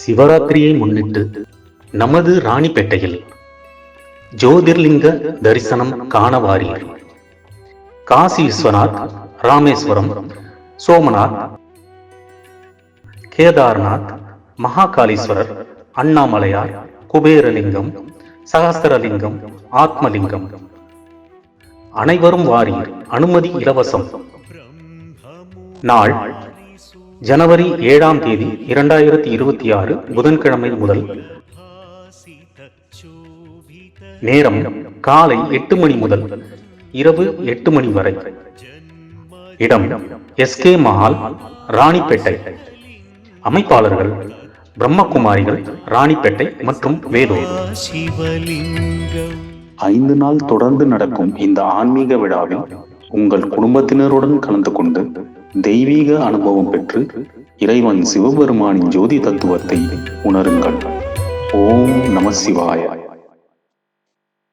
சிவராத்திரியை முன்னிட்டு நமது ராணிப்பேட்டையில் ஜோதிர்லிங்க தரிசனம் காண வாரீர். காசி விஸ்வநாத், ராமேஸ்வரம், சோமநாத், கேதார்நாத், மகாகாலீஸ்வரர், அண்ணாமலையார், குபேரலிங்கம், சகஸ்திரலிங்கம், ஆத்மலிங்கம். அனைவரும் வாரீர். அனுமதி இலவசம். நாள் ஜனவரி 7ஆம் தேதி 2026 புதன்கிழமை முதல். நேரம் காலை 8 மணி முதல் இரவு 8 மணி வரை. இடம் SK மஹால், ராணிப்பேட்டை. அமைப்பாளர்கள் பிரம்மகுமாரிகள், ராணிப்பேட்டை மற்றும் வேலூர். 5 நாள் தொடர்ந்து நடக்கும் இந்த ஆன்மீக விழாவில் உங்கள் குடும்பத்தினருடன் கலந்து கொண்டு தெய்வீக அனுபவம் பெற்று இறைவன் சிவபெருமானின் ஜோதி தத்துவத்தை உணருங்கள். ஓம் நம சிவாய.